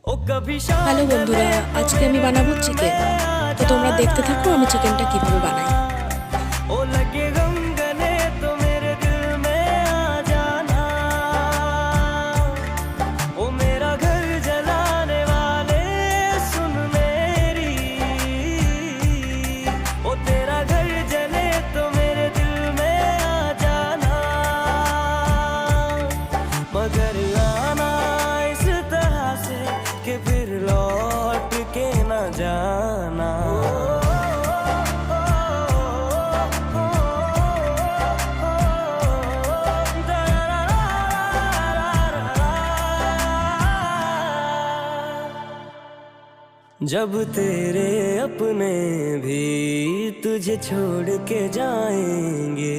Hello বন্ধুরা, আজকে আমি বানাবো চিকেন। তো তোমরা দেখতে থাকো আমি চিকেনটা কিভাবে বানাই। ओ लगे गम गले तो मेरे दिल में आ जाना, ओ मेरा घर जलाने वाले सुन मेरी, ओ तेरा घर जले तो मेरे दिल में आ जाना, मगर आना इस तरह से कि फिर लौट के न जाना। जब तेरे अपने भी तुझे छोड़ के जाएंगे,